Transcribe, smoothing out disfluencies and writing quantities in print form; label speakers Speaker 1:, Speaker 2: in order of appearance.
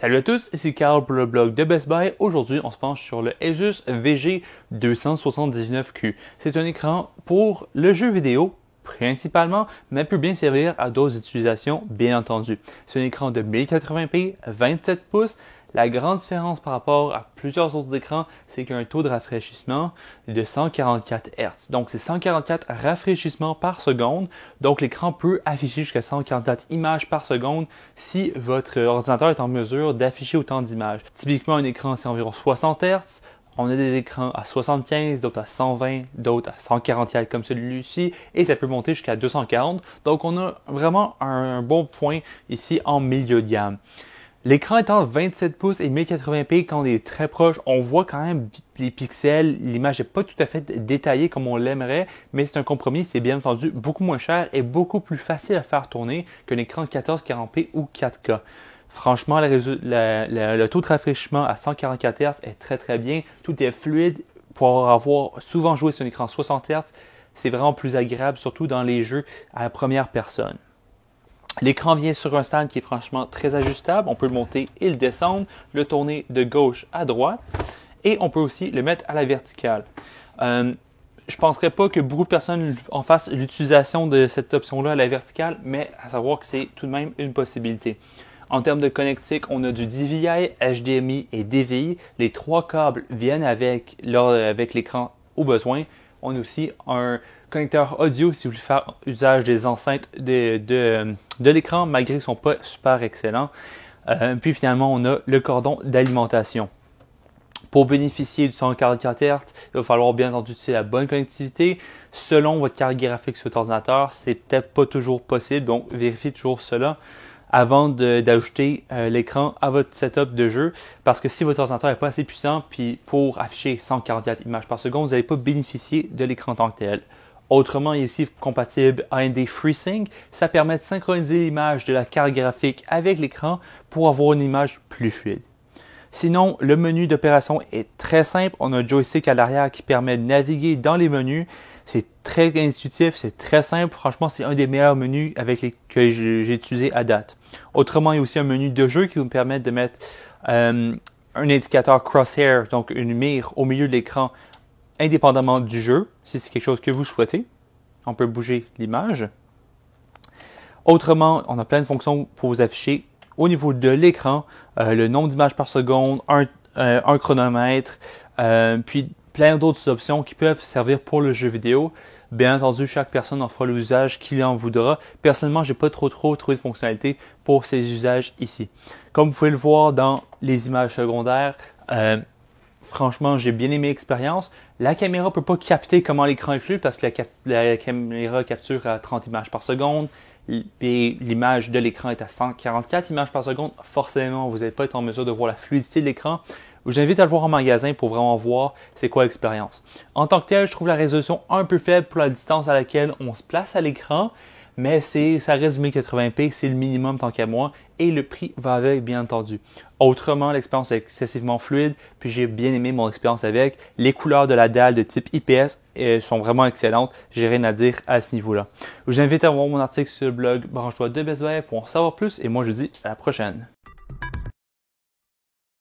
Speaker 1: Salut à tous, ici Carl pour le blog de Best Buy. Aujourd'hui, on se penche sur le Asus VG279Q. C'est un écran pour le jeu vidéo principalement, mais peut bien servir à d'autres utilisations, bien entendu. C'est un écran de 1080p, 27 pouces. La grande différence par rapport à plusieurs autres écrans, c'est qu'il y a un taux de rafraîchissement de 144 Hz. Donc, c'est 144 rafraîchissements par seconde. Donc, l'écran peut afficher jusqu'à 144 images par seconde si votre ordinateur est en mesure d'afficher autant d'images. Typiquement, un écran, c'est environ 60 Hz. On a des écrans à 75, d'autres à 120, d'autres à 144 comme celui-ci, et ça peut monter jusqu'à 240. Donc, on a vraiment un bon point ici en milieu de gamme. L'écran étant 27 pouces et 1080p, quand on est très proche, on voit quand même les pixels. L'image n'est pas tout à fait détaillée comme on l'aimerait, mais c'est un compromis. C'est bien entendu beaucoup moins cher et beaucoup plus facile à faire tourner qu'un écran 1440p ou 4K. Franchement, le taux de rafraîchissement à 144 Hz est très bien. Tout est fluide. Pour avoir souvent joué sur un écran 60 Hz, c'est vraiment plus agréable, surtout dans les jeux à la première personne. L'écran vient sur un stand qui est franchement très ajustable. On peut le monter et le descendre, le tourner de gauche à droite et on peut aussi le mettre à la verticale. Je ne penserais pas que beaucoup de personnes en fassent l'utilisation de cette option-là à la verticale, mais à savoir que c'est tout de même une possibilité. En termes de connectique, on a du DVI, HDMI et DVI. Les trois câbles viennent avec l'écran au besoin. On a aussi un connecteur audio si vous voulez faire usage des enceintes de l'écran, malgré qu'ils ne sont pas super excellents. Puis finalement, on a le cordon d'alimentation. Pour bénéficier du 144 Hz, il va falloir bien entendu utiliser la bonne connectivité. Selon votre carte graphique sur votre ordinateur, c'est peut-être pas toujours possible, donc vérifiez toujours cela avant d'ajouter l'écran à votre setup de jeu, parce que si votre ordinateur n'est pas assez puissant, puis pour afficher 144 images par seconde, vous n'allez pas bénéficier de l'écran en tant que tel. Autrement, il est aussi compatible AMD FreeSync. Ça permet de synchroniser l'image de la carte graphique avec l'écran pour avoir une image plus fluide. Sinon, le menu d'opération est très simple. On a un joystick à l'arrière qui permet de naviguer dans les menus. C'est très intuitif, c'est très simple. Franchement, c'est un des meilleurs menus que j'ai utilisé à date. Autrement, il y a aussi un menu de jeu qui vous permet de mettre un indicateur crosshair, donc une mire au milieu de l'écran, indépendamment du jeu, si c'est quelque chose que vous souhaitez. On peut bouger l'image. Autrement, on a plein de fonctions pour vous afficher au niveau de l'écran, le nombre d'images par seconde, un chronomètre, puis plein d'autres options qui peuvent servir pour le jeu vidéo. Bien entendu, chaque personne en fera l'usage qu'il en voudra. Personnellement, j'ai pas trop trouvé de fonctionnalité pour ces usages ici. Comme vous pouvez le voir dans les images secondaires, franchement, j'ai bien aimé l'expérience. La caméra peut pas capter comment l'écran est fluide parce que la caméra capture à 30 images par seconde. Et l'image de l'écran est à 144 images par seconde. Forcément, vous n'allez pas être en mesure de voir la fluidité de l'écran. Je vous invite à le voir en magasin pour vraiment voir c'est quoi l'expérience. En tant que tel, je trouve la résolution un peu faible pour la distance à laquelle on se place à l'écran, mais ça reste du 1080p, c'est le minimum tant qu'à moi, et le prix va avec, bien entendu. Autrement, l'expérience est excessivement fluide, puis j'ai bien aimé mon expérience avec. Les couleurs de la dalle de type IPS sont vraiment excellentes, j'ai rien à dire à ce niveau-là. Je vous invite à voir mon article sur le blog Branche-toi de Best Buy pour en savoir plus, et moi je vous dis à la prochaine.